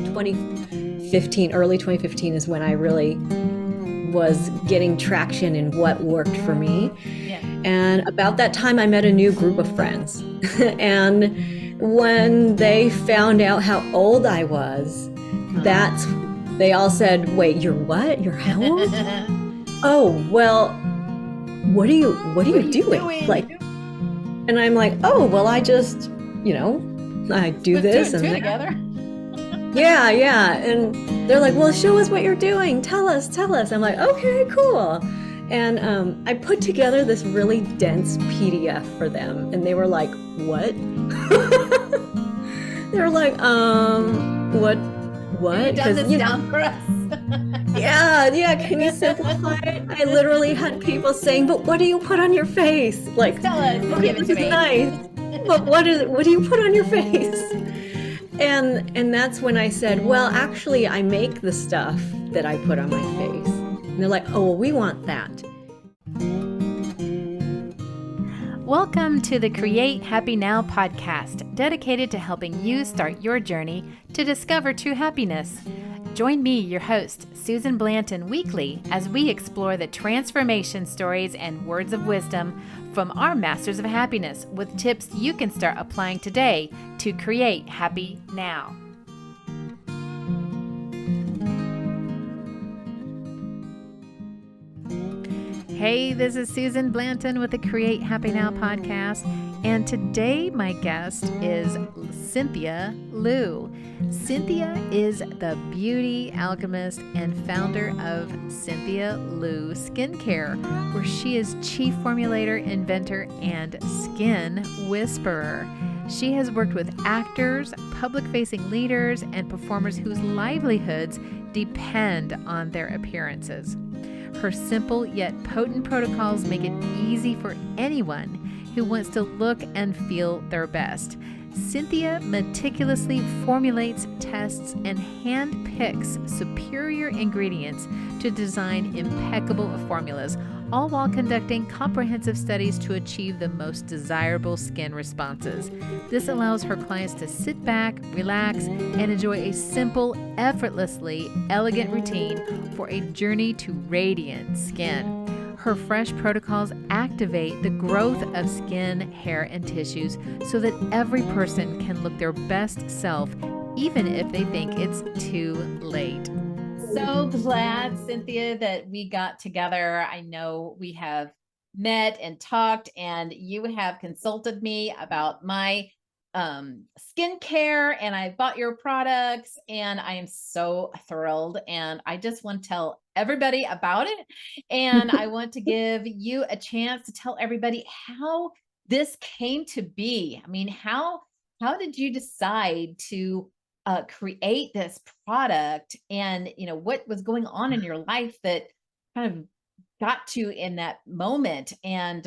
2015, early 2015 is when I really was getting traction in what worked for me. Yeah. And about that time, I met a new group of friends. And when they found out how old I was, that's they all said, "Wait, you're what? You're how old?" Oh, well, what are you What are you doing? doing? Like, and I'm like, "Oh, well, I just, you know, I do Put two this and and two that." together. Yeah, yeah. And they're like, "Well, show us what you're doing. Tell us, tell us." I'm like, "Okay, cool." And I put together this really dense PDF for them, and they were like, "What?" They were like, what, Have you what?" done Because, this down for us? yeah, yeah. Can you simplify it? I literally had people saying, "But what do you put on your face?" Just Like, tell us. Just "Okay, give it this to is me. nice, but what do you put on your face?" And that's when I said, "Well, actually, I make the stuff that I put on my face." And they're like, "Oh, well, we want that." Welcome to the Create Happy Now podcast, dedicated to helping you start your journey to discover true happiness. Join me, your host, Susan Blanton, weekly as we explore the transformation stories and words of wisdom from our masters of happiness with tips you can start applying today to create happy now. Hey, this is Susan Blanton with the Create Happy Now podcast, and today my guest is Cynthia Lou. Cynthia is the beauty alchemist and founder of Cynthia Lou Skincare, where she is chief formulator, inventor, and skin whisperer. She has worked with actors, public-facing leaders, and performers whose livelihoods depend on their appearances. Her simple yet potent protocols make it easy for anyone who wants to look and feel their best. Cynthia meticulously formulates, tests, and hand-picks superior ingredients to design impeccable formulas, all while conducting comprehensive studies to achieve the most desirable skin responses. This allows her clients to sit back, relax, and enjoy a simple, effortlessly elegant routine for a journey to radiant skin. Her fresh protocols activate the growth of skin, hair, and tissues so that every person can look their best self, even if they think it's too late. So glad, Cynthia, that we got together. I know we have met and talked, and you have consulted me about my skincare, and I bought your products, and I am so thrilled. And I just want to tell everybody about it. And I want to give you a chance to tell everybody how this came to be. I mean, how did you decide to create this product, and what was going on in your life that kind of got to in that moment, and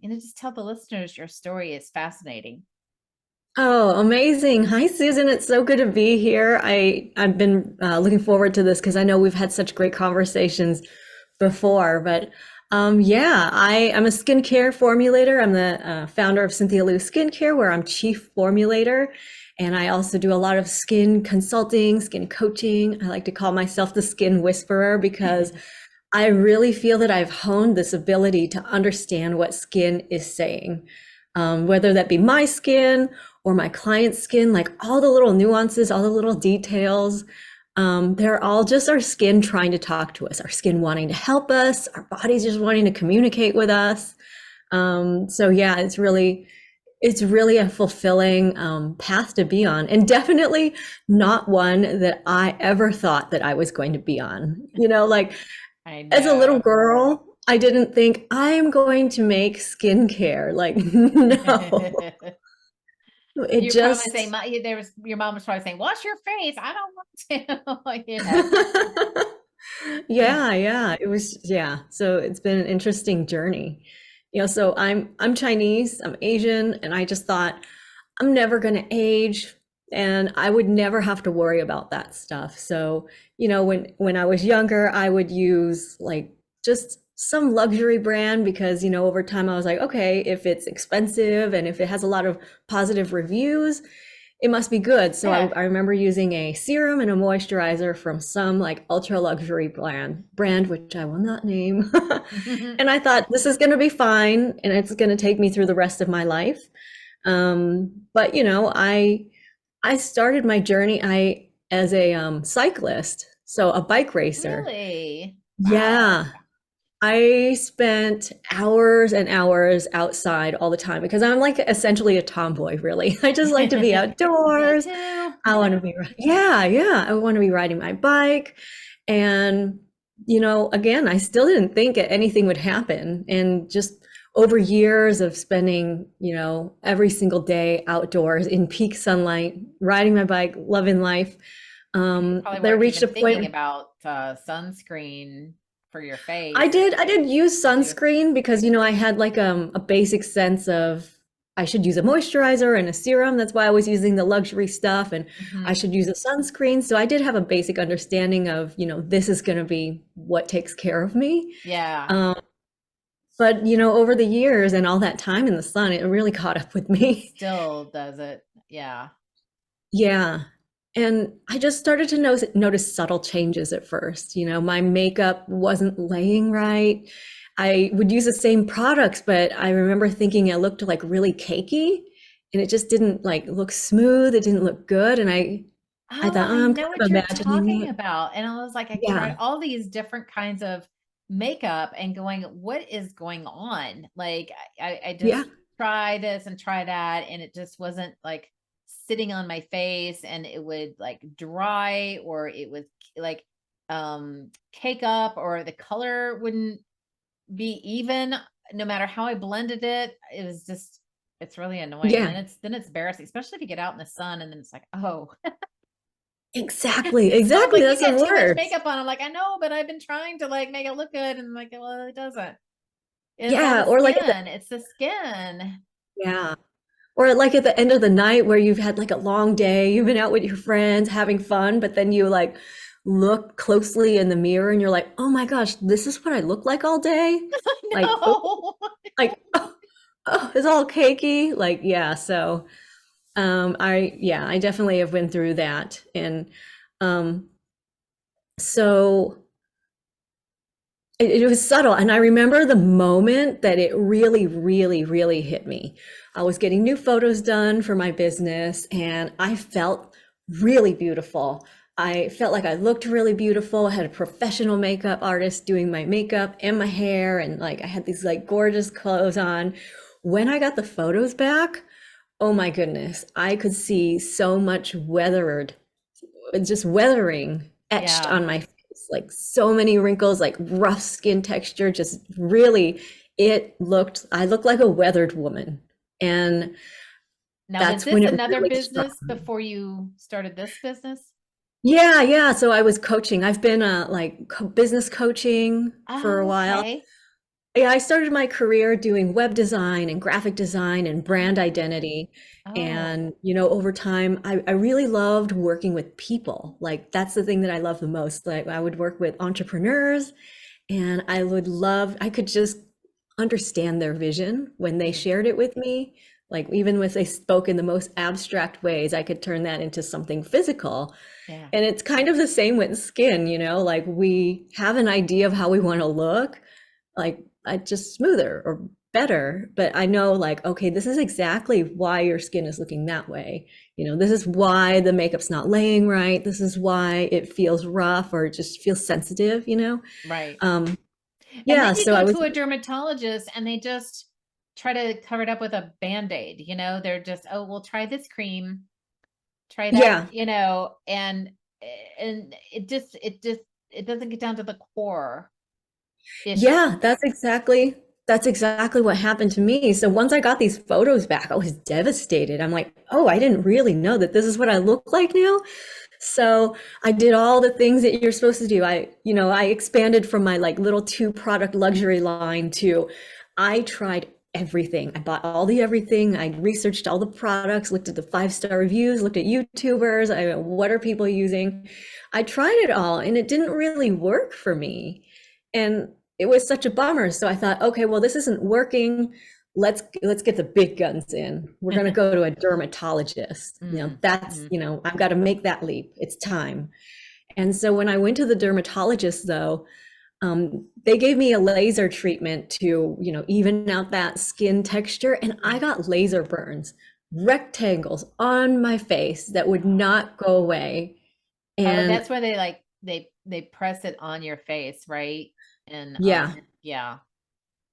just tell the listeners your story is fascinating. Oh, amazing. Hi, Susan. It's so good to be here. I've been looking forward to this because I know we've had such great conversations before. But yeah, I'm a skincare formulator. I'm the founder of Cynthia Lou Skincare, where I'm chief formulator. And I also do a lot of skin consulting, skin coaching. I like to call myself the skin whisperer because I really feel that I've honed this ability to understand what skin is saying, whether that be my skin or my client's skin, like all the little nuances, all the little details. They're all just our skin trying to talk to us, our skin wanting to help us, our bodies just wanting to communicate with us. So yeah, it's really a fulfilling path to be on, and definitely not one that I ever thought that I was going to be on. Like I as a little know. girl, I didn't think I'm going to make skincare. Like, no, it You're probably just, saying, your mom was probably saying, wash your face. I don't want to. Yeah. yeah, yeah, it was, yeah. So it's been an interesting journey. So I'm Chinese, I'm Asian, and I just thought I'm never going to age and I would never have to worry about that stuff. So, when I was younger, I would use like just some luxury brand because, over time I was like, okay, if it's expensive and if it has a lot of positive reviews, it must be good. So Yeah. I remember using a serum and a moisturizer from some like ultra luxury brand, which I will not name. And I thought this is going to be fine and it's going to take me through the rest of my life. But you know, I started my journey as a cyclist, so a bike racer. Really? Wow. Yeah. I spent hours and hours outside all the time because I'm like essentially a tomboy, really. I just like to be Me outdoors. too. I want to be, yeah. I want to be riding my bike. And, you know, again, I still didn't think anything would happen. And just over years of spending, you know, every single day outdoors in peak sunlight, riding my bike, loving life, Probably there weren't reached a even thinking point. about sunscreen for your I face. did use Did you? sunscreen because, you know, I had like a basic sense of I should use a moisturizer and a serum. That's why I was using the luxury stuff, and I Mhm. should use a sunscreen. So I did have a basic understanding of, you know, this is going to be what takes care of me. Yeah. Um, but, you know, over the years and all that time in the sun, it really caught up with me. Still does it. Yeah. Yeah. And I just started to notice subtle changes at first. You know, my makeup wasn't laying right. I would use the same products, but I remember thinking it looked like really cakey and it just didn't like look smooth. It didn't look good. And I Oh, thought, I oh, I'm know kind what of you're imagining talking it. about. And I was like, I tried Yeah. all these different kinds of makeup and going, what is going on? Like, I Yeah. just try this and try that. And it just wasn't like sitting on my face and it would like dry or it was like cake up or the color wouldn't be even no matter how I blended it. It was just, it's really annoying. And Yeah. then it's embarrassing, especially if you get out in the sun and then it's like, oh, Exactly. someone's Exactly. like, you That's the get too much worst. makeup on. I'm like, I know, but I've been trying to like make it look good. And I'm like, well, it doesn't. It's all Yeah. the Or like, skin. It's the skin. yeah. Or like at the end of the night where you've had like a long day, you've been out with your friends having fun, but then you like look closely in the mirror and you're like, oh my gosh, this is what I look like all day. I Like, oh, know. like, oh, it's all cakey. Like, yeah. So, I definitely have been through that. And, um, so it was subtle. And I remember the moment that it really, really, really hit me. I was getting new photos done for my business and I felt really beautiful. I felt like I looked really beautiful. I had a professional makeup artist doing my makeup and my hair, and like I had these like gorgeous clothes on. When I got the photos back, oh my goodness, I could see so much just weathering etched Yeah. on my face, like so many wrinkles, like rough skin texture, just really, I looked like a weathered woman. And Now, was that's when this it another really struck business me. before you started this business? Yeah. So I was coaching. I've been business coaching for a Oh, while. okay. Yeah, I started my career doing web design and graphic design and brand Oh, identity. oh, And, you know, over time, I really loved working with people. Like, that's the thing that I love the most. Like, I would work with entrepreneurs and I could just understand their vision when they mhm, shared it with me. Like, even if they spoke in the most abstract ways, I could turn that into something physical. yeah, And it's kind of the same with skin, you know, like we have an idea of how we want to look, like I just smoother or better, but I know like, okay, this is exactly why your skin is looking that way. You know, this is why the makeup's not laying right. This is why it feels rough or it just feels sensitive, you know? right. Um, And then yeah, you so go I was, to a dermatologist and they just try to cover it up with a band-aid, they're just, oh, well, try this cream, try that, yeah, and it doesn't get down to the core issue. yeah, that's exactly what happened to me. So once I got these photos back, I was devastated. I'm like, oh, I didn't really know that this is what I look like now. So I did all the things that you're supposed to do. I expanded from my like little 2 product luxury line to I tried everything. I bought all the everything. I researched all the products, looked at the 5-star reviews, looked at YouTubers. What are people using? I tried it all and it didn't really work for me. And it was such a bummer. So I thought, okay, well, this isn't working. let's get the big guns in. We're going to go to a dermatologist. That's, I've got to make that leap. It's time. And so when I went to the dermatologist, though, they gave me a laser treatment to, even out that skin texture. And I got laser burns, rectangles on my face that would not go away. And that's where they press it on your face, right? And yeah.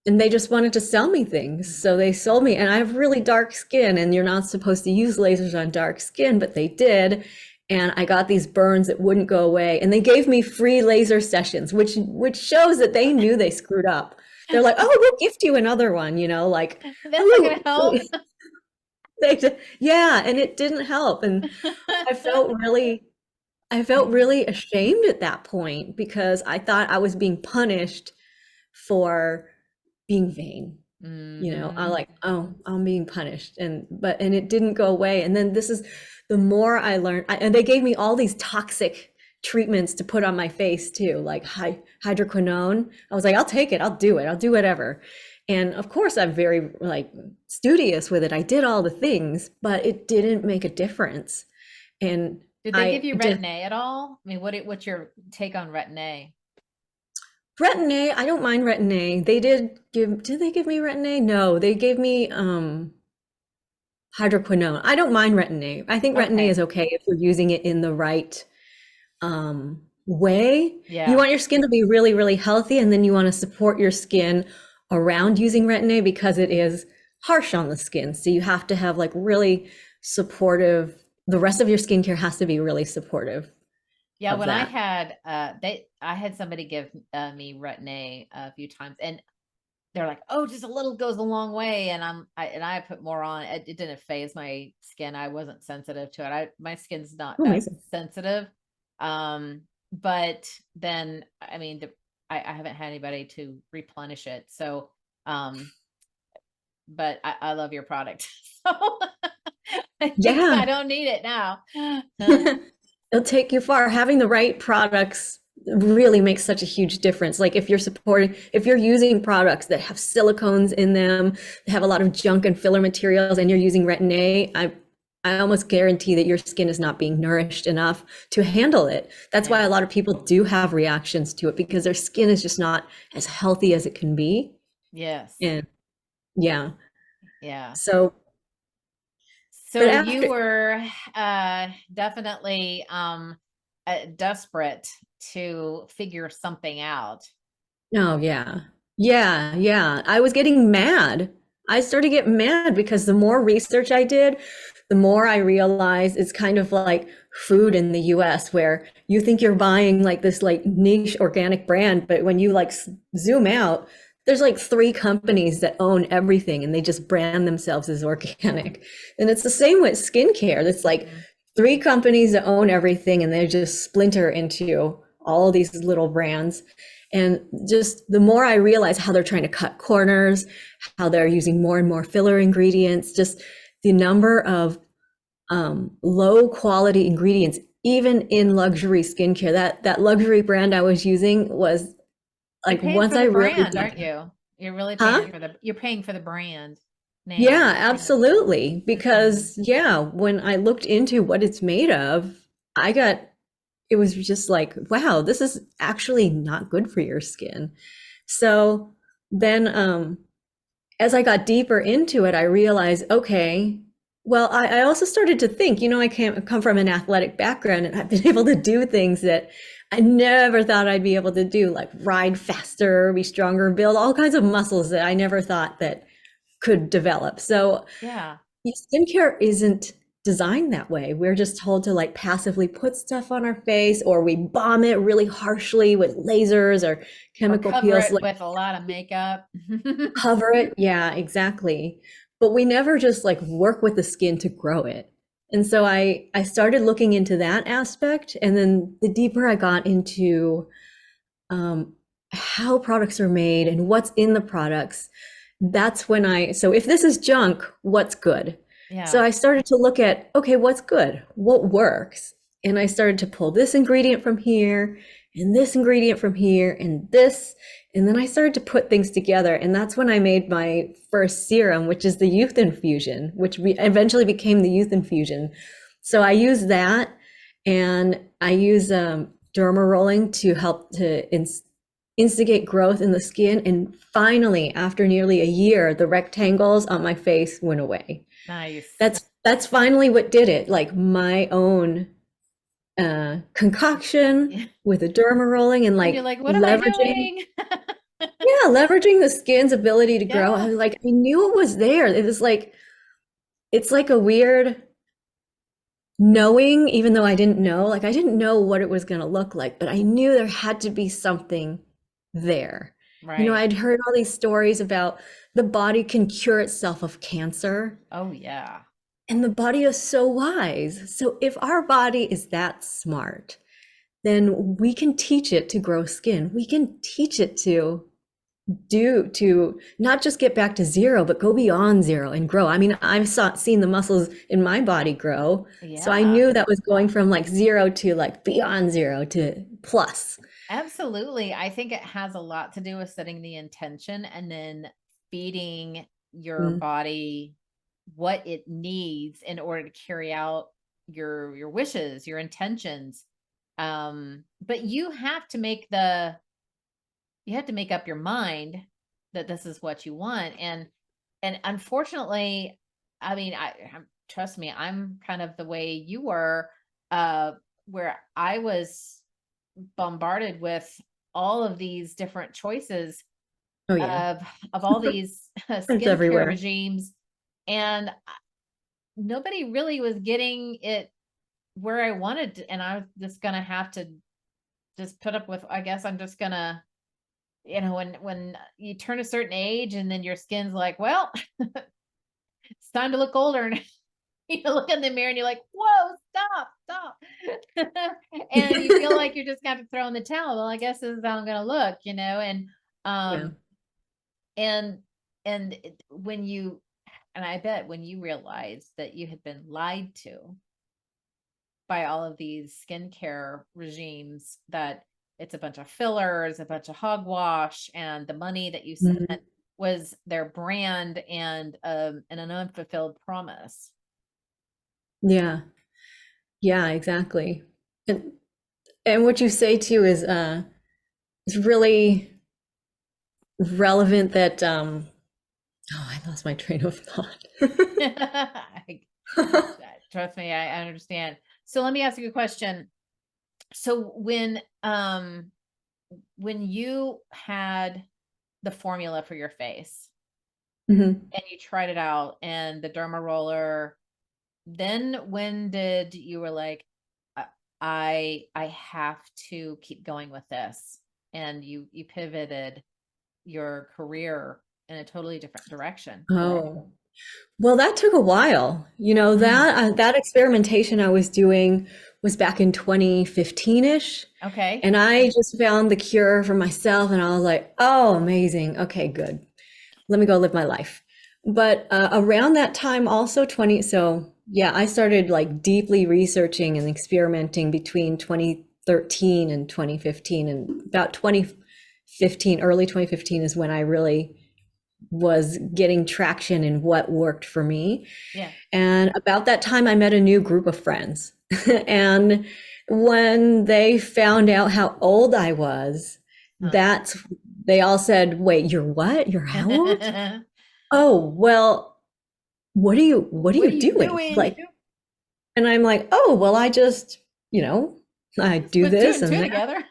And they just wanted to sell me things. So they sold me, and I have really dark skin, and you're not supposed to use lasers on dark skin, but they did. And I got these burns that wouldn't go away. And they gave me free laser sessions, which shows that they knew they screwed up. They're like, oh, we'll gift you another one, like. That's not gonna help. Yeah, and it didn't help. And I felt really ashamed at that point, because I thought I was being punished for being vain. I like, oh, I'm being punished. And it didn't go away. And then the more I learned, and they gave me all these toxic treatments to put on my face too, like hydroquinone. I was like, I'll take it. I'll do it. I'll do whatever. And of course, I'm very studious with it. I did all the things, but it didn't make a difference. And did they give you Retin-A at all? I mean, what's your take on Retin-A? Retin-A, I don't mind Retin-A. Did they give me Retin-A? No, they gave me hydroquinone. I don't mind Retin-A. I think Retin-A is okay if you're using it in the right way. Yeah. You want your skin to be really, really healthy, and then you want to support your skin around using Retin-A, because it is harsh on the skin. So you have to have really supportive, the rest of your skincare has to be really supportive. Yeah, when I had I had somebody give me Retin-A a few times, and they're like, "Oh, just a little goes a long way." And I put more on. It didn't phase my skin. I wasn't sensitive to it. My skin's not that sensitive. But then, I mean, I haven't had anybody to replenish it. So, but I love your product. So I don't need it now. It'll take you far. Having the right products really makes such a huge difference. Like if you're using products that have silicones in them, that have a lot of junk and filler materials, and you're using Retin-A, I almost guarantee that your skin is not being nourished enough to handle it. That's why a lot of people do have reactions to it, because their skin is just not as healthy as it can be. Yes. And yeah. So you were definitely desperate to figure something out. Oh, yeah. Yeah. I was getting mad. I started to get mad because the more research I did, the more I realized it's kind of like food in the US, where you think you're buying this niche organic brand, but when you zoom out, there's 3 companies that own everything, and they just brand themselves as organic. And it's the same with skincare. It's 3 companies that own everything, and they just splinter into all these little brands. And just the more I realize how they're trying to cut corners, how they're using more and more filler ingredients, just the number of low quality ingredients, even in luxury skincare. That luxury brand I was using was once I really brand, aren't you? You're really paying you're paying for the brand name. Yeah, absolutely. Because when I looked into what it's made of, it was just wow, this is actually not good for your skin. So then as I got deeper into it, I realized, okay, well, I also started to think, I come from an athletic background, and I've been able to do things that I never thought I'd be able to do, like ride faster, be stronger, build all kinds of muscles that I never thought that could develop. So skincare isn't designed that way. We're just told to passively put stuff on our face, or we bomb it really harshly with lasers or chemical peels. Cover it with a lot of makeup. Cover it. Yeah, exactly. But we never just work with the skin to grow it. And so I started looking into that aspect. And then the deeper I got into how products are made and what's in the products, that's when so if this is junk, what's good? Yeah. So I started to look at, okay, what's good? What works? And I started to pull this ingredient from here and this ingredient from here and this. And then I started to put things together. And that's when I made my first serum, which is the Youth Infusion, which eventually became the Youth Infusion. So I use that, and I use derma rolling to help to instigate growth in the skin. And finally, after nearly a year, the rectangles on my face went away. Nice. That's finally what did it. Like my own concoction with the derma rolling and And you're like, what am I doing? yeah, leveraging the skin's ability to grow. Yeah. I was like, I knew it was there. It was like, it's like a weird knowing, even though I didn't know. Like I didn't know what it was going to look like, but I knew there had to be something there. You know, Right. I'd heard all these stories about the body can cure itself of cancer. Oh, yeah. And the body is so wise. So if our body is that smart, then we can teach it to grow skin. We can teach it to not just get back to zero, but go beyond zero and grow. I mean, seen the muscles in my body grow. So I Yeah. knew that was going from like zero to like beyond zero to plus. Absolutely. I think it has a lot to do with setting the intention and then feeding your Mm. body what it needs in order to carry out your wishes, your intentions. But you have to make up your mind that this is what you want. And unfortunately, I mean, trust me, I'm kind of the way you were, where I was bombarded with all of these different choices Oh yeah, of all these it's skincare everywhere. regimes, and nobody really was getting it where I wanted to, and I was just gonna have to just put up with, I guess I'm just gonna, when you turn a certain age and then your skin's like, well, it's time to look older, and you look in the mirror and you're like, whoa, stop. And you feel like you're just gonna have to throw in the towel. Well, I guess this is how I'm gonna look, and Yeah. um and when you, and I bet when you realized that you had been lied to by all of these skincare regimes, that it's a bunch of fillers, a bunch of hogwash, and the money that you spent Mhm. was their brand and an unfulfilled promise. Yeah. Yeah, exactly. And what you say too is really relevant that oh, I lost my train of thought. Trust me, I understand. So let me ask you a question. So when you had the formula for your face Mhm. and you tried it out and the derma roller, then when did you were like, I have to keep going with this, and you pivoted your career in a totally different direction? Oh, well, that took a while. You know, Mm. that experimentation I was doing was back in 2015-ish, Okay. and I just found the cure for myself, and I was like, "Oh, amazing. Okay, good. Let me go live my life." But around that time, also 20, so yeah, I started like deeply researching and experimenting between 2013 and 2015, and about 2015, early 2015 is when I really was getting traction in what worked for me. Yeah. And about that time, I met a new group of friends. And when they found out how old I was, Huh. they all said, "Wait, you're what? You're how old?" "Oh, well, what are What you are you doing?" doing? Like, and I'm like, "Oh, well, I just, I Let's do put two this and and two that." together.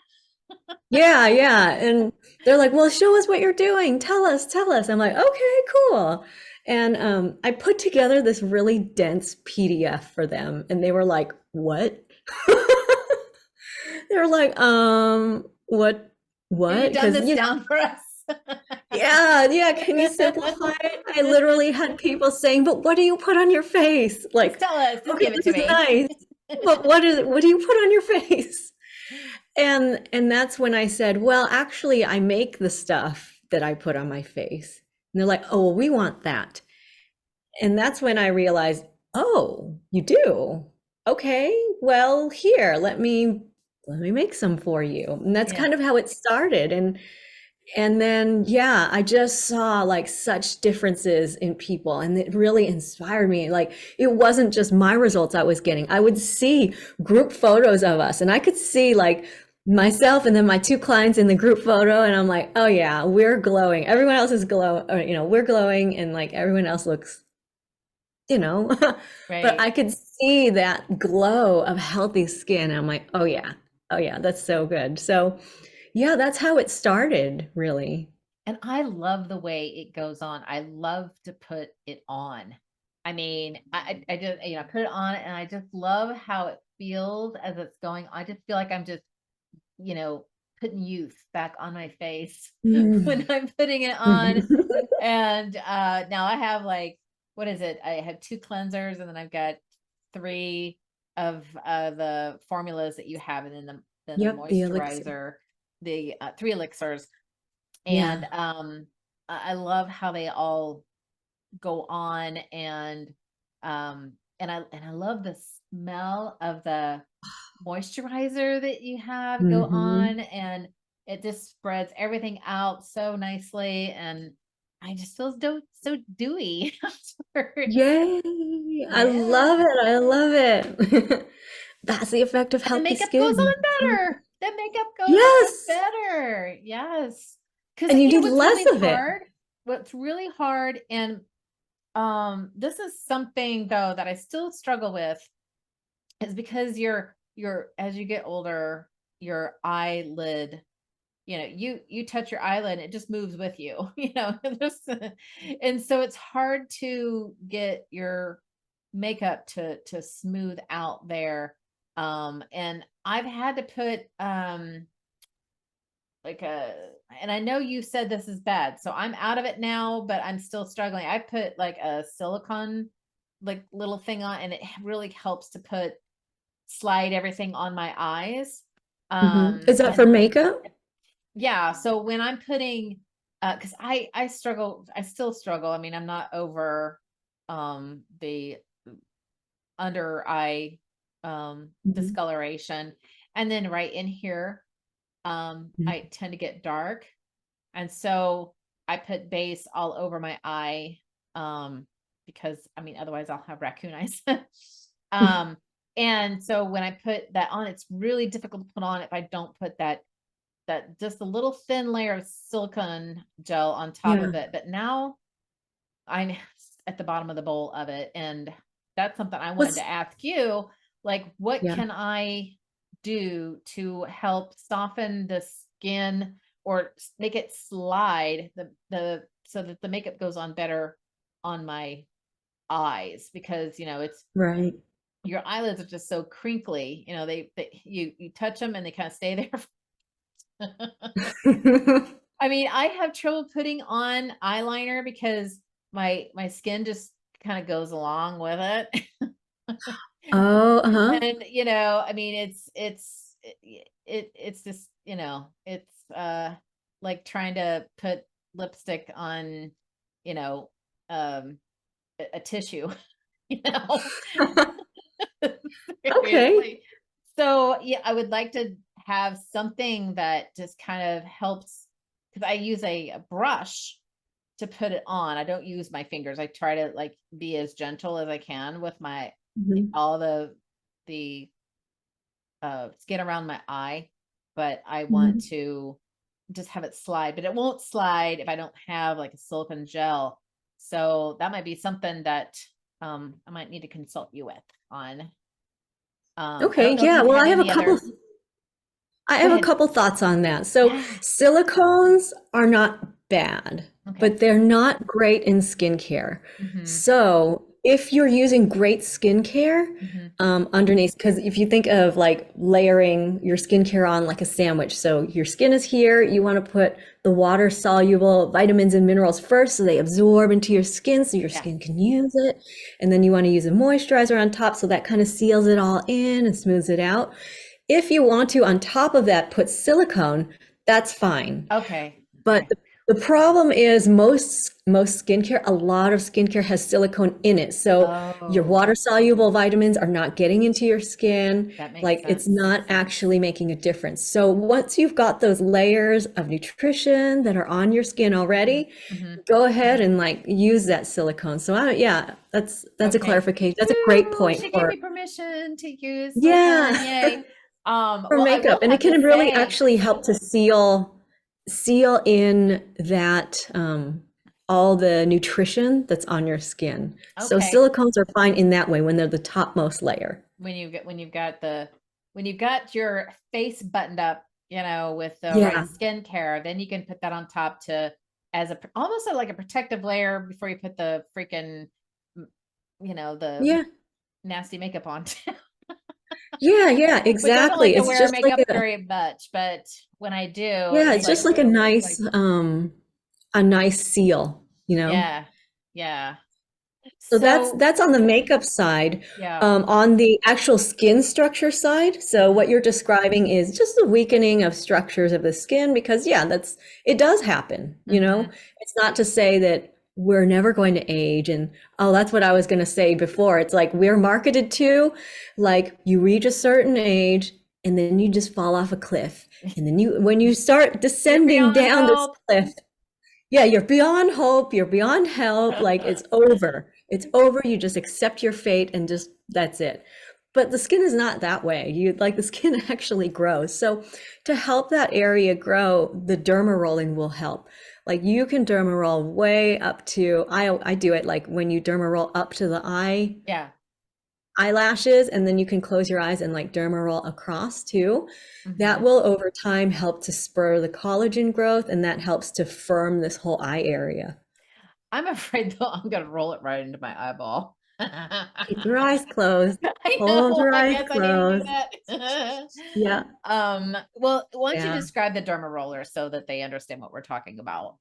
Yeah, yeah. And they're like, "Well, show us what you're doing. Tell us, tell us." I'm like, "Okay, cool." And I put together this really dense PDF for them, and they were like, "What?" They were like, Have you what?" done Because, this down for us? yeah, yeah, can you simplify it? I literally had people saying, "But what do you put on your face?" Just Like, tell us. Just "Okay, give it to this is me. nice, but what do you put on your face?" And that's when I said, "Well, actually, I make the stuff that I put on my face." And they're like, "Oh, well, we want that." And that's when I realized, "Oh, you do?" okay, well, here, let me make some for you. And that's Yeah. kind of how it started. And then, yeah, I just saw like such differences in people, and it really inspired me. Like, it wasn't just my results I was getting. I would see group photos of us, and I could see like myself and then my two clients in the group photo, and I'm like, oh yeah, we're glowing. Everyone else is we're glowing, and like everyone else looks, you know, but Right. I could see that glow of healthy skin. I'm like, oh yeah, that's so good. So, yeah, that's how it started, really. And I love the way it goes on. I love to put it on. I mean, I just, put it on and I just love how it feels as it's going. I just feel like I'm just, you know, putting youth back on my face when Mm. I'm putting it on. And now I have like, what is it? I have 2 cleansers, and then I've got 3 of the formulas that you have, and then the Yep, the elixir. moisturizer, the 3 elixirs. And Yeah. I love how they all go on, and I love the smell of the moisturizer that you have go Hmm. on, and it just spreads everything out so nicely, and I just feel so dewy after. Yay. I Yeah. love it. I love it. That's the effect of And the healthy makeup goes skin. on better. The makeup goes on Yes. better. Yes. Because And you need what's less really of it. hard, and this is something though that I still struggle with, is because you're as you get older, your eyelid, you touch your eyelid, it just moves with you, and so it's hard to get your makeup to smooth out there. And I've had to put like a and I know you said this is bad, so I'm out of it now, but I'm still struggling. I put like a silicone like little thing on, and it really helps to slide everything on my eyes. Is that for And makeup? yeah, so when I'm putting because I struggle, I still struggle. I mean, I'm not over the under eye Mhm. discoloration. And then right in here, Mhm. I tend to get dark. And so I put base all over my eye, because I mean, otherwise I'll have raccoon eyes. um, and so when I put that on, it's really difficult to put on if I don't put that just a little thin layer of silicone gel on top Yeah. of it. But now I'm at the bottom of the bowl of it. And that's something I wanted What's to ask you, like, what yeah. can I do to help soften the skin or make it slide the so that the makeup goes on better on my eyes? Because it's Right. your eyelids are just so crinkly, you touch them and they kind of stay there. I mean, I have trouble putting on eyeliner because my skin just kind of goes along with it. Oh, uh-huh. And I mean, it's just, it's like trying to put lipstick on, you know, um a tissue, you know. Okay. Seriously. So, yeah, I would like to have something that just kind of helps, because I use a brush to put it on. I don't use my fingers. I try to like be as gentle as I can with my Mhm. all the skin around my eye, but I want Mhm. to just have it slide, but it won't slide if I don't have like a silicone gel. So that might be something that I might need to consult you with on. I Okay, don't know if yeah. you Well, have any other. I Go have a ahead. couple thoughts on that. So, Yeah. silicones are not bad, Okay. but they're not great in skincare. Hmm. So, if you're using great skincare Hmm. underneath, because if you think of like layering your skincare on like a sandwich, so your skin is here, you want to put the water soluble vitamins and minerals first so they absorb into your skin so your Yeah. skin can use it. And then you want to use a moisturizer on top so that kind of seals it all in and smooths it out. If you want to, on top of that, put silicone, that's fine. Okay. But Okay. The problem is most skincare, a lot of skincare has silicone in it. So your Oh, water soluble vitamins are not getting into your skin. that makes Like it's sense. not actually making a difference. So once you've got those layers of nutrition that are on your skin already, Hmm. go ahead and like use that silicone. So yeah, that's a Okay. clarification. That's a great Woo, point she gave for me permission to use yeah. silicone. Yay. For Well, I will makeup, and it have to can really say, actually help to seal in that all the nutrition that's on your skin. So okay, silicones are fine in that way when they're the topmost layer. when you've got your face buttoned up, with the right Yeah, skincare, then you can put that on top to as almost like a protective layer before you put the freaking, m- the yeah, nasty makeup on. yeah, Which I don't like exactly. to It's wear just like makeup a very much, but when I do, yeah, it's it's just like, like a nice seal, you know? yeah, yeah. So that's So, that's on the makeup side. yeah. On the actual skin structure side, so Mhm. what you're describing is just the weakening of structures of the skin because yeah, it does happen, you know? Mhm. It's not to say that we're never going to age and oh, that's what I was going to say before. It's like we're marketed to like you reach a certain age and then you just fall off a cliff. And then when you start You're descending beyond down this help. cliff, yeah, you're beyond hope, you're beyond help, like it's over. It's over. You just accept your fate and just that's it. But the skin is not that way. You like the skin actually grows. So to help that area grow, the derma rolling will help. Like you can derma roll way up to I do it like when you derma roll up to the Yeah. eyelashes and then you can close your eyes and like derma roll across too. That Mhm. will over time help to spur the collagen growth and that helps to firm this whole eye area. I'm afraid though I'm gonna roll it right into my eyeball. Keep your eyes closed. I Hold know. your I eyes guess I need to do closed. that. Yeah, Well, why don't you yeah. describe the derma roller so that they understand what we're talking about?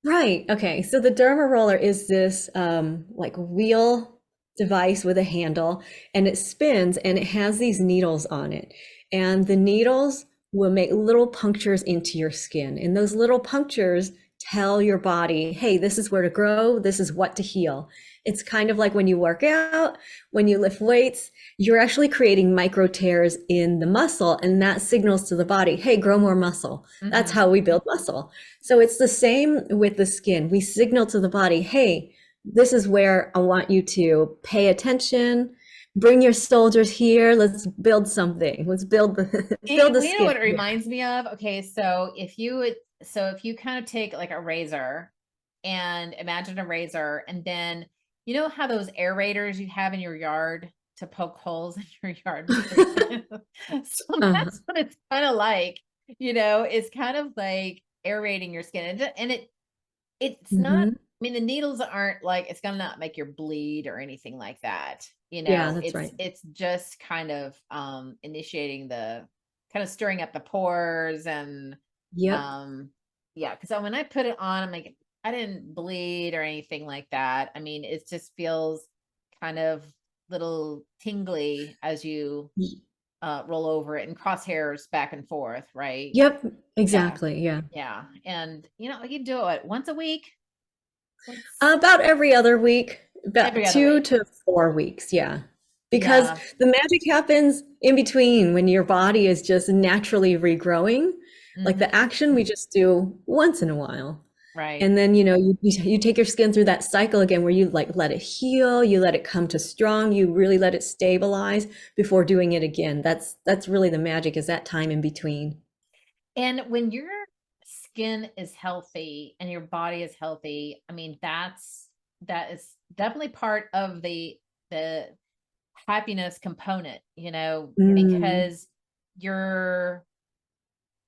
Right. Okay. So the derma roller is this like wheel device with a handle and it spins and it has these needles on it. And the needles will make little punctures into your skin. And those little punctures tell your body, hey, this is where to grow, this is what to heal. It's kind of like when you work out, when you lift weights, you're actually creating micro tears in the muscle, and that signals to the body, hey, grow more muscle. That's Hmm. how we build muscle. So it's the same with the skin. We signal to the body, hey, this is where I want you to pay attention. Bring your soldiers here. Let's build something. Let's build the build the We know skin. what it reminds me of. Okay, if you kind of take like a razor and imagine a razor, and then you know how those aerators you have in your yard to poke holes in your yard with your so Uh, that's what it's kind of like, it's kind of like aerating your skin. It's not, mhm. I mean, the needles aren't like it's gonna not make you bleed or anything like that. Yeah, that's It's right. it's just kind of initiating kind of stirring up the pores and Yep. um yeah, because when I put it on, I'm like, I didn't bleed or anything like that. I mean, it just feels kind of little tingly as you Y- roll over it and cross hairs back and forth, right? Yep. Yeah. Exactly. Yeah. Yeah. And you do it once a week, once About every other week, about every other two week. to 4 weeks. Yeah. Because Yeah. the magic happens in between when your body is just naturally regrowing. Like the Hmm. action we just do once in a while. Right. And then, you take your skin through that cycle again where you like let it heal, you let it come to strong, you really let it stabilize before doing it again. That's really the magic is that time in between. And when your skin is healthy and your body is healthy, I mean, that is definitely part of the happiness component, Mm, because you're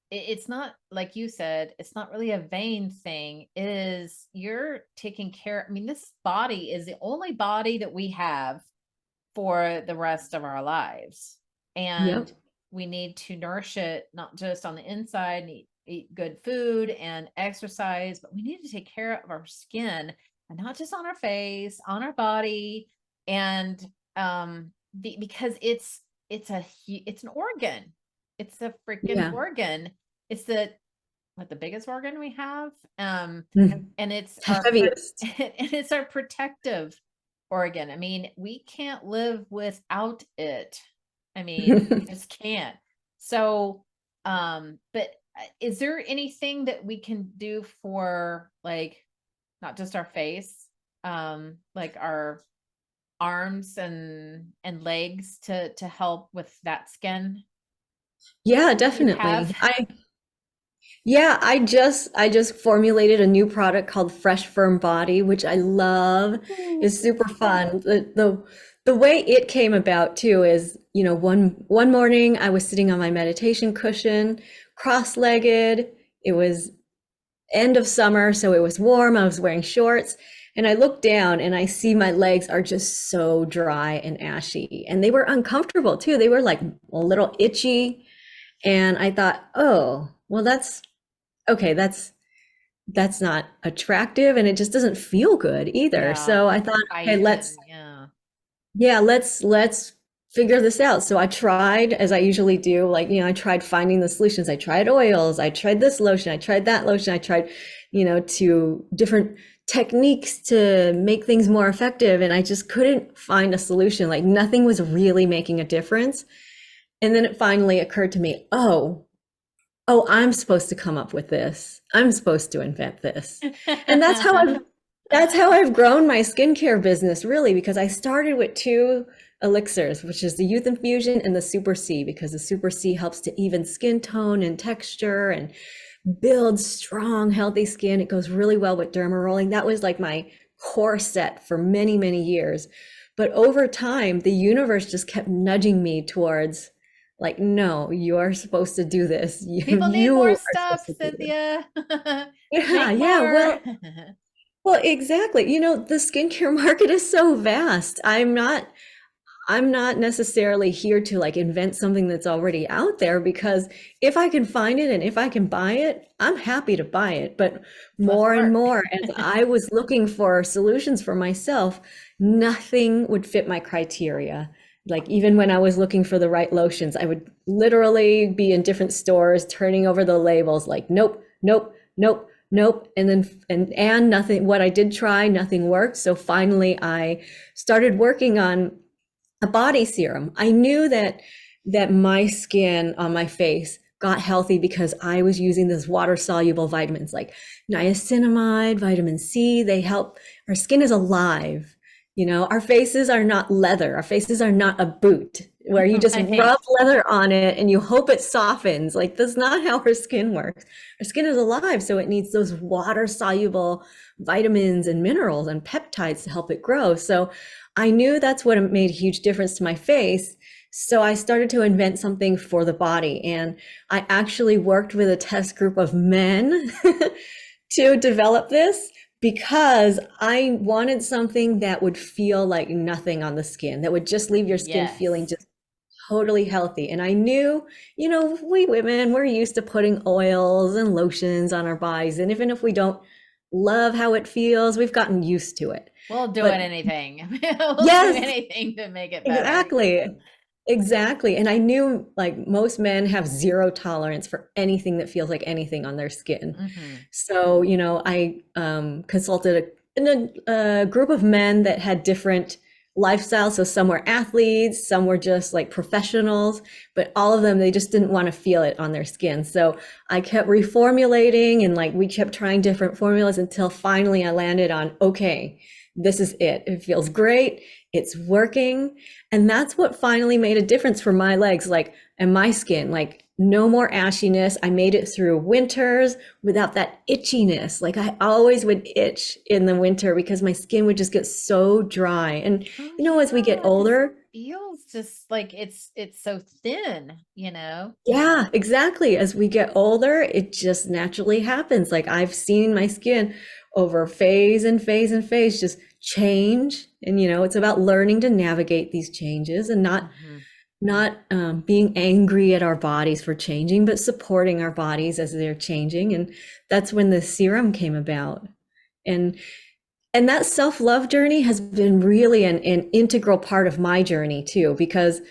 it's not like you said, it's not really a vain thing. It is you're taking care. I mean, this body is the only body that we have for the rest of our lives. yep. And we need to nourish it, not just on the inside, and eat good food and exercise, but we need to take care of our skin and not just on our face, on our body. And because it's an organ. It's a freaking Yeah. organ. It's the what, the biggest organ we have. Mhm. And it's Heaviest. and it's our protective organ. I mean, we can't live without it. I mean, we just can't. So, but is there anything that we can do for, like, not just our face, like our arms and legs to help with that skin? Yeah, Do you have? definitely. I just formulated a new product called Fresh Firm Body, which I love. It's super fun. The way it came about too is, one morning I was sitting on my meditation cushion, cross-legged. It was end of summer, so it was warm. I was wearing shorts, and I look down and I see my legs are just so dry and ashy, and they were uncomfortable too. They were like a little itchy, and I thought, oh, well, that's okay. That's not attractive, and it just doesn't feel good either. Yeah, So I thought, okay, tight let's and yeah. yeah, let's figure this out. So I tried, as I usually do, like, I tried finding the solutions. I tried oils, I tried this lotion, I tried that lotion, I tried, to different techniques to make things more effective. And I just couldn't find a solution. Like nothing was really making a difference. And then it finally occurred to me, oh, I'm supposed to come up with this. I'm supposed to invent this. And that's how I've grown my skincare business, really, because I started with two elixirs, which is the Youth Infusion and the Super C, because the Super C helps to even skin tone and texture and build strong, healthy skin. It goes really well with derma rolling. That was like my core set for many, many years. But over time, the universe just kept nudging me towards, like, no, you're supposed to do this. People need You more are stuff, supposed to do this. Cynthia. Yeah, Make yeah. more. Well, exactly. The skincare market is so vast. I'm not necessarily here to like invent something that's already out there, because if I can find it and if I can buy it, I'm happy to buy it. But So more and smart. more, as I was looking for solutions for myself, nothing would fit my criteria. Like even when I was looking for the right lotions, I would literally be in different stores turning over the labels like, nope, nope, nope, nope. And then, and nothing, what I did try, nothing worked. So finally I started working on a body serum. I knew that my skin on my face got healthy because I was using those water soluble vitamins like niacinamide, vitamin C. They help. Our skin is alive. Our faces are not leather. Our faces are not a boot where you just Right. rub leather on it and you hope it softens. Like that's not how our skin works. Our skin is alive, so it needs those water soluble vitamins and minerals and peptides to help it grow. So I knew that's what made a huge difference to my face. So I started to invent something for the body. And I actually worked with a test group of men to develop this because I wanted something that would feel like nothing on the skin, that would just leave your skin feeling Yes. just totally healthy. And I knew, we women, we're used to putting oils and lotions on our bodies. And even if we don't love how it feels, we've gotten used to it. We'll do it But anything. We'll do yes, anything to make it better. exactly. Exactly. And I knew like most men have zero tolerance for anything that feels like anything on their skin. Hmm. So, I consulted a group of men that had different lifestyles. So some were athletes, some were just like professionals, but all of them, they just didn't want to feel it on their skin. So I kept reformulating and like we kept trying different formulas until finally I landed on, okay, this is it. It feels great. It's working. And that's what finally made a difference for my legs, like, and my skin, like no more ashiness. I made it through winters without that itchiness. Like I always would itch in the winter because my skin would just get so dry. And, Oh as we get yeah, because it older, feels just like it's so thin, you know? yeah, exactly. As we get older, it just naturally happens. Like I've seen my skin over phase and phase and phase just change. And, it's about learning to navigate these changes and Hmm. not being angry at our bodies for changing, but supporting our bodies as they're changing. And that's when the serum came about. And and that self-love journey has been really an integral part of my journey too, because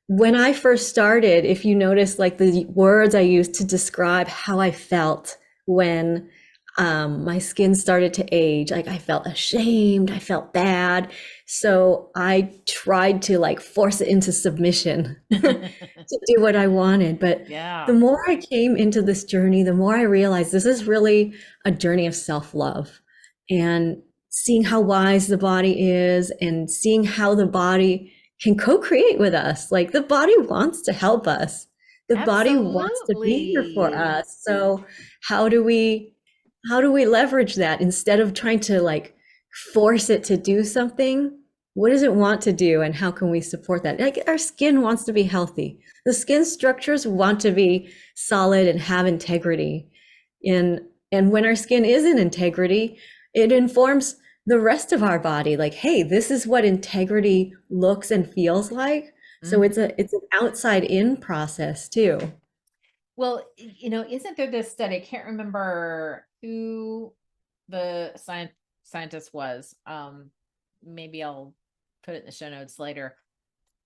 when I first started, if you notice, like the words I used to describe how I felt when my skin started to age. Like I felt ashamed, I felt bad. So I tried to like force it into submission to do what I wanted. But the Yeah, more I came into this journey, the more I realized this is really a journey of self-love and seeing how wise the body is and seeing how the body can co-create with us. Like the body wants to help us. The body wants to be here for absolutely. us. So how do we leverage that instead of trying to like force it to do something? What does it want to do and how can we support that? Like our skin wants to be healthy. The skin structures want to be solid and have integrity. And when our skin is in integrity, it informs the rest of our body like, hey, this is what integrity looks and feels like. So Mhm. it's an outside in process too. Well, isn't there this study? I can't remember who the scientist was. Maybe I'll put it in the show notes later.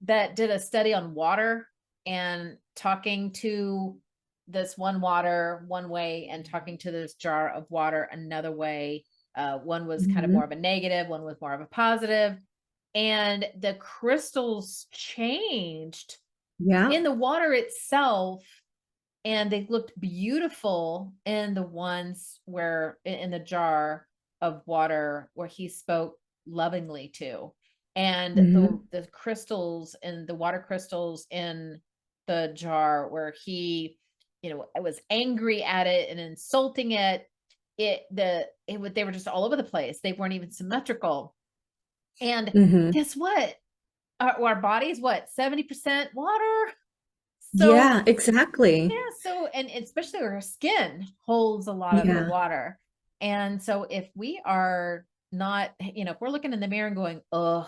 That did a study on water and talking to this one water one way and talking to this jar of water another way. One was kind of more Mhm. of a negative, one was more of a positive, and the crystals changed Yeah. in the water itself, and they looked beautiful in the ones where in the jar of water where he spoke lovingly to, and Mhm. the crystals and the water crystals in the jar where he was angry at it and insulting it, they were just all over the place. They weren't even symmetrical. And Mhm. guess what, our body's what, 70% water. So Yeah, exactly. yeah, so and especially our skin holds a lot of the Yeah. water. And so if we are not, if we're looking in the mirror and going, ugh,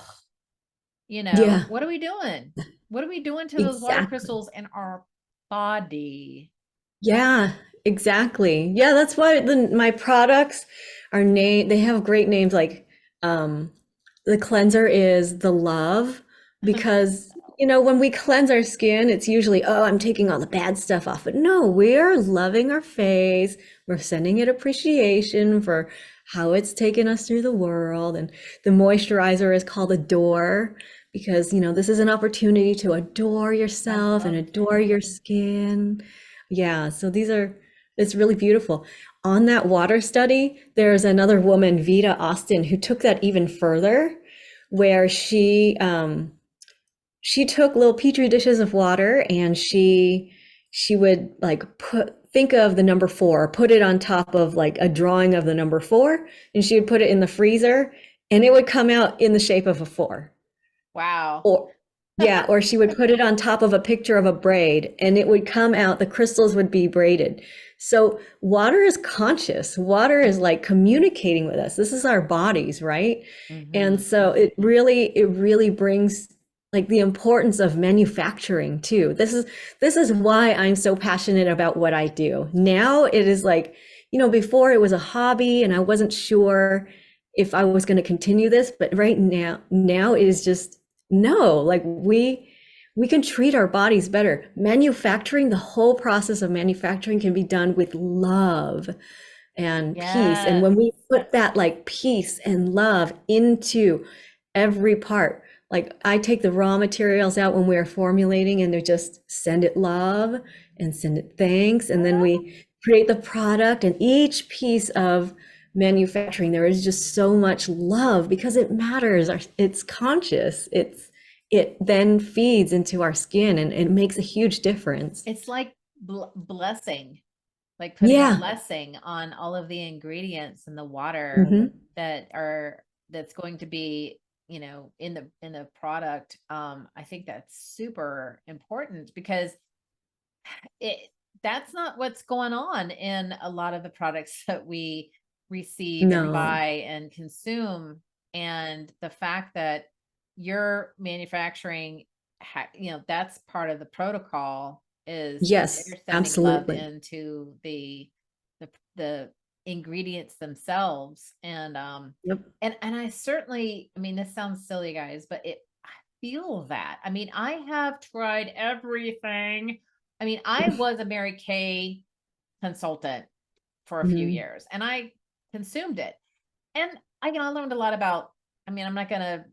Yeah, what are we doing? What are we doing to those water exactly. crystals in our body? Yeah, exactly. Yeah, that's why my products are they have great names like um the cleanser is the love because when we cleanse our skin, it's usually, oh, I'm taking all the bad stuff off. But no, we are loving our face. We're sending it appreciation for how it's taken us through the world. And the moisturizer is called Adore because, this is an opportunity to adore I yourself and love adore that. your skin. Yeah, so it's really beautiful. On that water study, there's another woman, Vita Austin, who took that even further, where she took little petri dishes of water and she would like think of the number four, put it on top of like a drawing of the number four, and she would put it in the freezer, and it would come out in the shape of a four. Wow. Or yeah, or she would put it on top of a picture of a braid and it would come out, the crystals would be braided. So water is conscious. Water is like communicating with us. This is our bodies, right? And Hmm. so it really brings like the importance of manufacturing too. This is why I'm so passionate about what I do. Now it is like, before it was a hobby and I wasn't sure if I was going to continue this, but right now it is just no, like we can treat our bodies better. Manufacturing, the whole process of manufacturing can be done with love and peace. And Yes. when we put that like peace and love into every part, like I take the raw materials out when we're formulating and they just send it love and send it thanks. And then we create the product and each piece of manufacturing, there is just so much love because it matters. It's conscious. It then feeds into our skin and it makes a huge difference. It's like blessing, like putting a Yeah. blessing on all of the ingredients in the water Hmm. that's going to be, in the product. I think that's super important because it that's not what's going on in a lot of the products that we receive and No. buy and consume. And the fact that you're manufacturing, that's part of the protocol, is that Yes, you're sending love absolutely. into the ingredients themselves. And Yep. and I certainly, I mean, this sounds silly, guys, but I feel that. I mean, I have tried everything. I mean, I was a Mary Kay consultant for a few Mhm. years, and I consumed it. And I learned a lot about, I mean, I'm not going to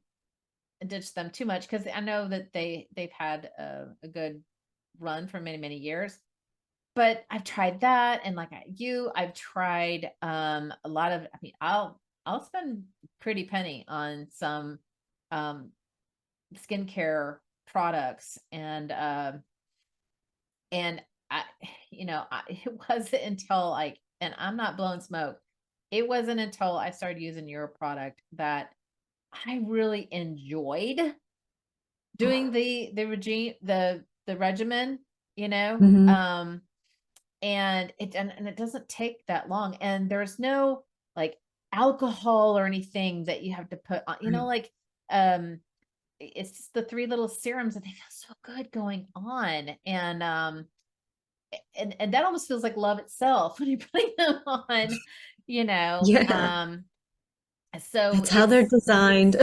ditch them too much because I know that they've had a good run for many, many years. But I've tried that, and like I've tried a lot of, I mean, I'll spend pretty penny on some um skincare products, and I, it wasn't until like, and I'm not blowing smoke, it wasn't until I started using your product that I really enjoyed doing the regime, the regimen, Mhm. and it doesn't take that long, and there's no like alcohol or anything that you have to put on, Right. like um it's just the three little serums, and they feel so good going on. And that almost feels like love itself when you're putting them on, you know. Yeah, So that's how they're it's designed.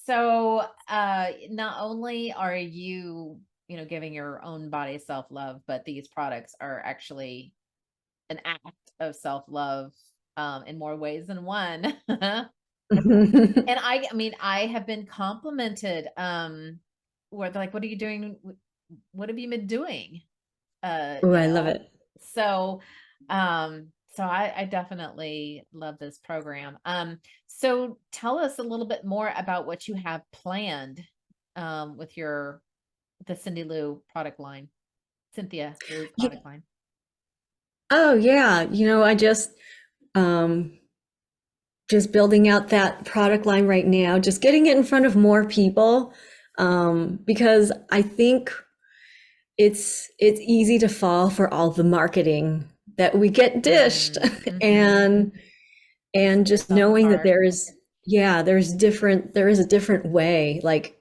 so not only are you, giving your own body self-love, but these products are actually an act of self-love in more ways than one. And I mean, I have been complimented where they're like, what are you doing? What have you been doing? Oh, I love it. So I definitely love this program. So tell us a little bit more about what you have planned with the Cindy Lou product line, Cynthia Lou Yeah. product line. Oh yeah, I just building out that product line right now, just getting it in front of more people, because I think it's easy to fall for all the marketing that we get dished, Mm-hmm. and Set just yourself knowing that apart. there is a different way, like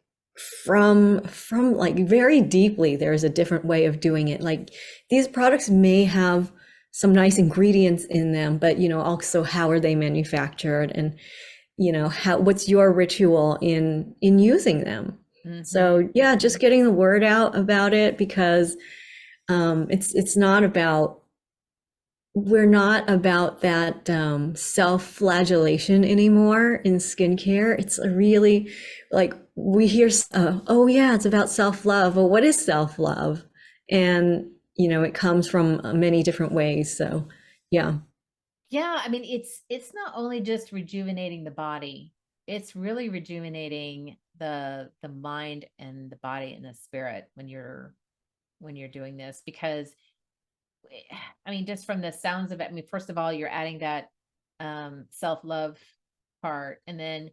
from like very deeply, there is a different way of doing it. Like these products may have some nice ingredients in them, but also how are they manufactured, and how what's your ritual in using them. Mm-hmm. So yeah, just getting the word out about it, because it's not about we're not about that self-flagellation anymore in skincare. It's a really, like, we hear, oh yeah, it's about self-love. Well, what is self-love? And it comes from many different ways. So yeah. Yeah, I mean, it's not only just rejuvenating the body, it's really rejuvenating the mind and the body and the spirit when you're doing this, because I mean, just from the sounds of it, I mean, first of all, you're adding that self-love part, and then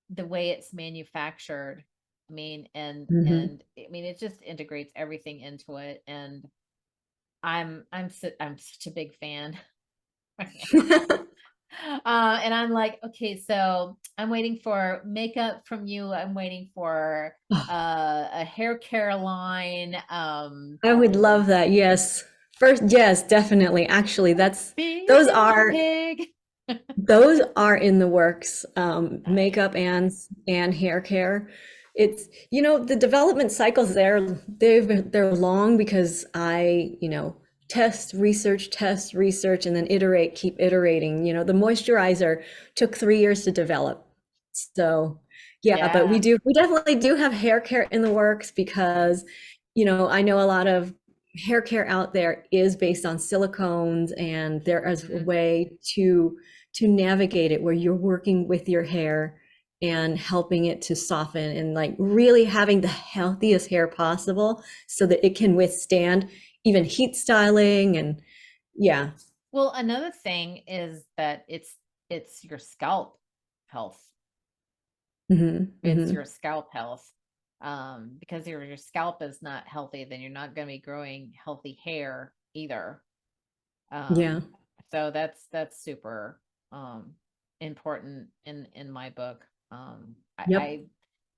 the way it's manufactured. I mean, Hmm. and I mean, it just integrates everything into it, and I'm such a big fan right now. And I'm like, okay, so I'm waiting for makeup from you. I'm waiting for a hair care line. I would love that. Yes. First, yes, definitely. Actually, Big those and are big. those are in the works. Makeup and hair care. It's, the development cycles they're long, because test, research, and then iterate, keep iterating. The moisturizer took 3 years to develop. So yeah, but Yeah. we definitely do have hair care in the works, because I know a lot of hair care out there is based on silicones, and there is a Mhm. way to navigate it where you're working with your hair and helping it to soften, and like really having the healthiest hair possible so that it can withstand even heat styling. And yeah. Well, another thing is that it's your scalp health. Hmm. It's your Hmm. scalp health. Because your scalp is not healthy, then you're not going to be growing healthy hair either. Yeah. Um, so that's super important in my book. Yep. I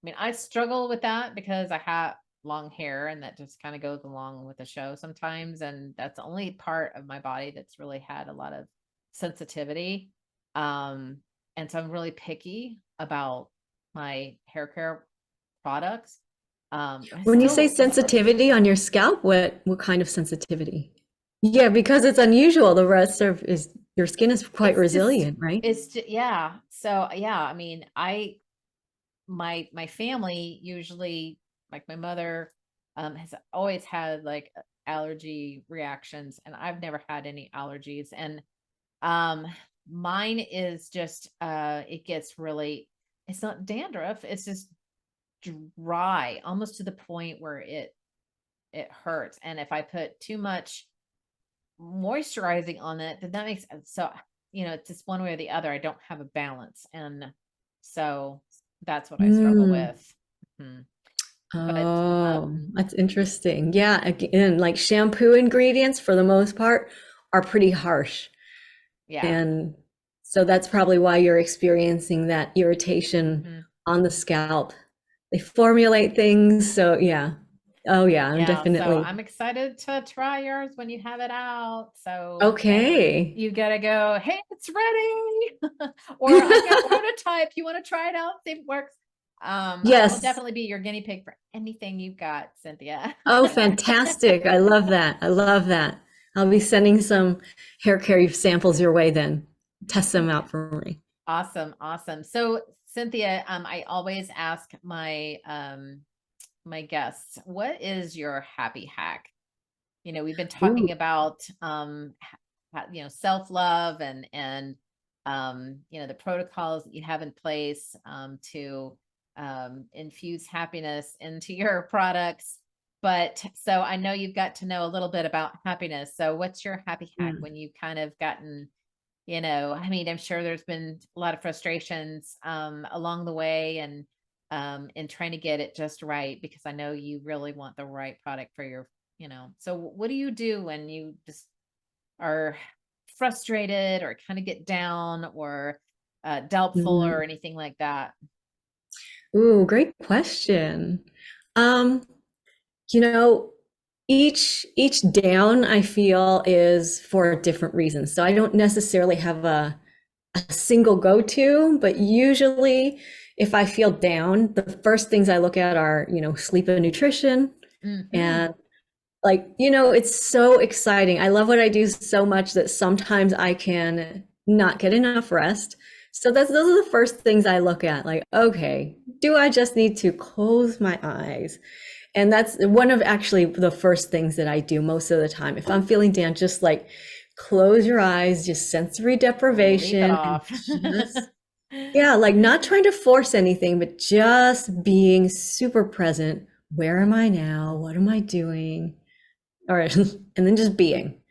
mean, I struggle with that because I have long hair, and that just kind of goes along with the show sometimes, and that's the only part of my body that's really had a lot of sensitivity. Um, and so I'm really picky about my hair care products. I When you say still sensitivity on your scalp, what kind of sensitivity? Yeah, because it's unusual. The rest of is your skin is quite It's just, resilient, right? yeah. So yeah, I mean, my family usually, like my mother, has always had like allergy reactions, and I've never had any allergies. And um, mine is just, it gets really, it's not dandruff, it's just dry, almost to the point where it hurts. And if I put too much moisturizing on it, then that makes sense. So, it's just one way or the other. I don't have a balance. And so that's what I struggle Mm. with. Mhm. But Oh, that's interesting. Yeah, again, like shampoo ingredients for the most part are pretty harsh. yeah. And so that's probably why you're experiencing that irritation Mhm. on the scalp. They formulate things, so yeah. Oh yeah, I'm Yeah. So definitely I'm excited to try yours when you have it out. So okay. you gotta go, hey, it's ready. Or I've got a prototype. You want to try it out, see if it works. I will Yes. definitely be your guinea pig for anything you've got, Cynthia. Oh, fantastic. I love that. I love that. I'll be sending some hair care samples your way then. Test them out for me. Awesome, awesome. So Cynthia, I always ask my guests, what is your happy hack? We've been Ooh. talking about self-love and the protocols that you have in place to infuse happiness into your products. But so I know you've got to know a little bit about happiness. So what's your happy hack Yeah. when you've kind of gotten, I mean, I'm sure there's been a lot of frustrations along the way, and trying to get it just right, because I know you really want the right product for so what do you do when you just are frustrated or kind of get down or doubtful Mhm. or anything like that? Ooh, great question. Um, you know, each down I feel is for different reasons. So I don't necessarily have a single go-to, but usually if I feel down, the first things I look at are, sleep and nutrition. Hmm. And like, it's so exciting. I love what I do so much that sometimes I can not get enough rest. So those are the first things I look at. Like, okay, do I just need to close my eyes? And that's one of actually the first things that I do most of the time. If I'm feeling down, just like close your eyes, just sensory Leave it deprivation and off. just, yeah, like not trying to force anything, but just being super present. Where am I now? What am I doing? All right. And then just being.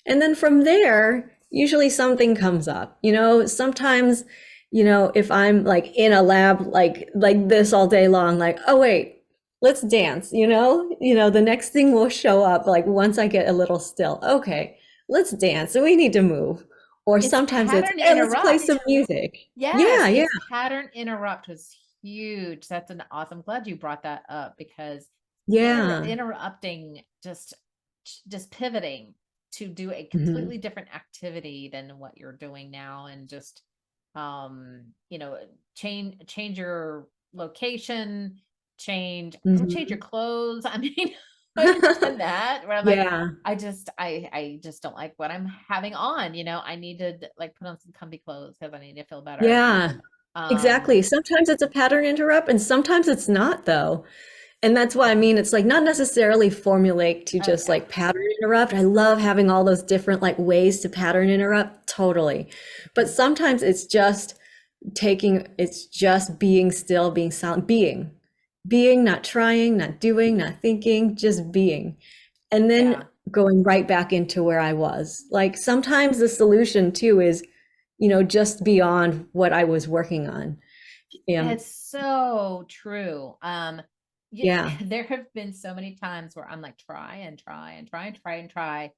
And then from there, usually something comes up. Sometimes, if I'm like in a lab like this all day long, like, oh wait, let's dance, the next thing will show up like once I get a little still. Okay, let's dance. So we need to move. Or It's sometimes it's, pattern hey, let's play some interrupt. music. Yes, Yeah, yeah, it's pattern interrupt was huge. That's an awesome. Glad you brought that up, because yeah. interrupting, just pivoting to do a Hmm. completely different activity than what you're doing now, and just um you know change your location, change your Hmm. clothes. I mean, I've done that where I'm like, Yeah. I just don't like what I'm having on. I need to like put on some comfy clothes because I need to feel better. Yeah, um exactly. Sometimes it's a pattern interrupt and sometimes it's not though. And that's why I mean it's like not necessarily formulate to oh just yeah. like pattern interrupt. I love having all those different like ways to pattern interrupt, totally. But Mhm. sometimes it's just being still, being silent, being, not trying, not doing, not thinking, just being. And then Yeah, going right back into where I was. Like sometimes the solution too is, just beyond what I was working on. it's so true. Yeah. There have been so many times where I'm like, try and try and try and try and try.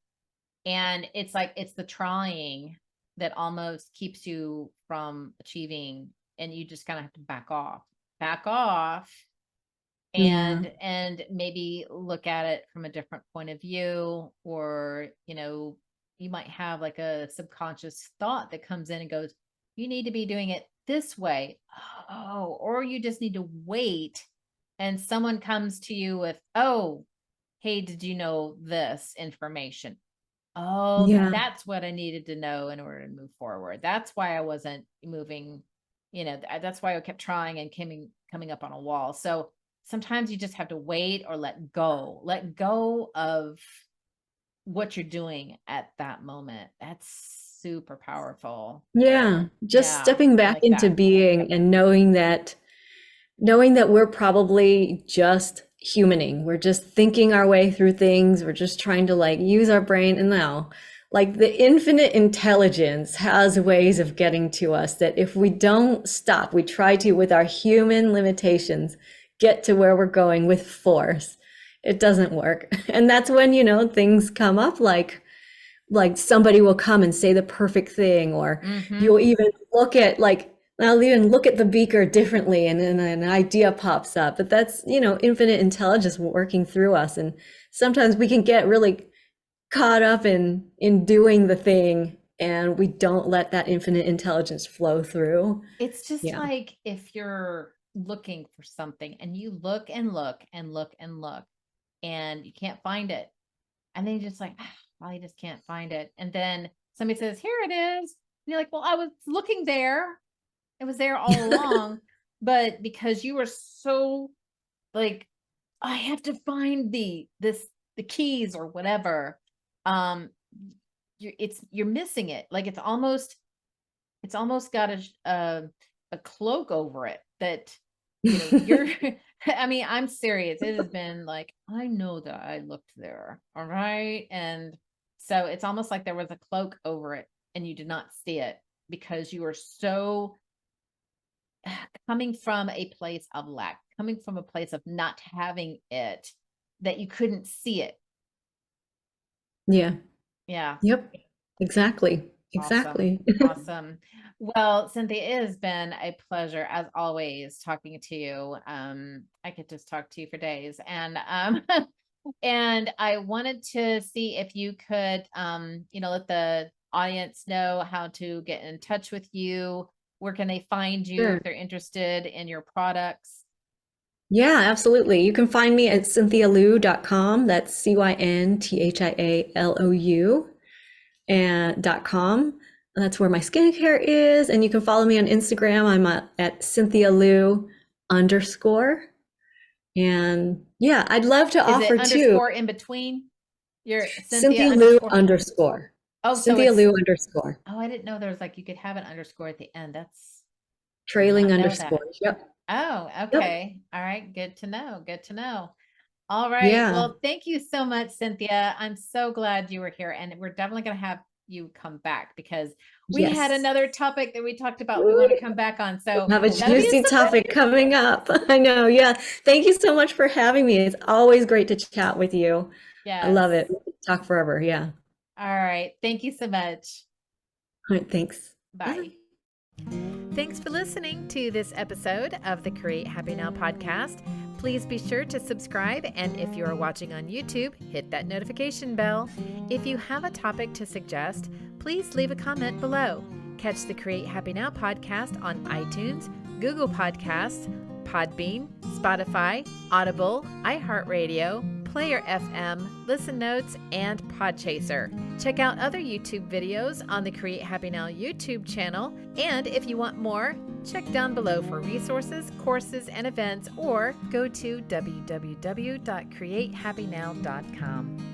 And it's like, it's the trying that almost keeps you from achieving. And you just kind of have to back off, Yeah. and maybe look at it from a different point of view. Or, you might have like a subconscious thought that comes in and goes, you need to be doing it this way. Oh, or you just need to wait, and someone comes to you with, oh, hey, did you know this information? Oh, Yeah. that's what I needed to know in order to move forward. That's why I wasn't moving, that's why I kept trying and coming up on a wall. So sometimes you just have to wait or let go of what you're doing at that moment. That's super powerful. Yeah. Just Yeah, stepping I back like into that. being and knowing that we're probably just humaning. We're just thinking our way through things. We're just trying to like use our brain. And now, like the infinite intelligence has ways of getting to us that if we don't stop, we try to, with our human limitations, get to where we're going with force. It doesn't work. And that's when, things come up like somebody will come and say the perfect thing, or Mm-hmm. you'll even look at like I'll even look at the beaker differently and then an idea pops up. But that's, infinite intelligence working through us. And sometimes we can get really caught up in doing the thing and we don't let that infinite intelligence flow through. It's just Yeah. like if you're looking for something and you look and look and look and look and you can't find it. And then you're just like, well, I just can't find it. And then somebody says, here it is. And you're like, well, I was looking there. It was there all along. But because you were so like, I have to find the keys or whatever, you're missing it. Like it's almost got a cloak over it that you're I mean, I'm serious. It has been like, I know that I looked there. All right. And so it's almost like there was a cloak over it and you did not see it because you were so coming from a place of lack, coming from a place of not having it, that you couldn't see it. Yeah. Yeah. Yep. Exactly. Awesome. Exactly. Awesome. Well, Cynthia, it has been a pleasure as always talking to you. I could just talk to you for days. And and I wanted to see if you could let the audience know how to get in touch with you. Where can they find you Sure. if they're interested in your products? Yeah, absolutely. You can find me at cynthialou.com. That's CYNTHIALOU and .com. That's where my skincare is. And you can follow me on Instagram. I'm at Cynthia Lou _. And yeah, I'd love to Is it offer too. underscore in between? Your Cynthia Cynthia Lou underscore? _. Oh, so Cynthia it's, Lou _. oh, I didn't know there was like, you could have an underscore at the end. Did Trailing not know that. underscore. Yep. Oh, Yep. okay. All right. Good to know. Good to know. All right. Yeah. Well, thank you so much, Cynthia. I'm so glad you were here. And we're definitely going to have you come back because we had Yes. another topic that we talked about we want to come back on. So Have a that'll be a juicy surprise. topic coming up. I know. Yeah. Thank you so much for having me. It's always great to chat with you. I love Yes. it. Talk forever. Yeah. All right. Thank you so much. All right. Thanks. Bye. Thanks for listening to this episode of the Create Happy Now podcast. Please be sure to subscribe, and if you are watching on YouTube, hit that notification bell. If you have a topic to suggest, please leave a comment below. Catch the Create Happy Now podcast on iTunes, Google Podcasts, Podbean, Spotify, Audible, iHeartRadio, Player FM, Listen Notes, and Podchaser. Check out other YouTube videos on the Create Happy Now YouTube channel. And if you want more, check down below for resources, courses, and events, or go to www.createhappynow.com.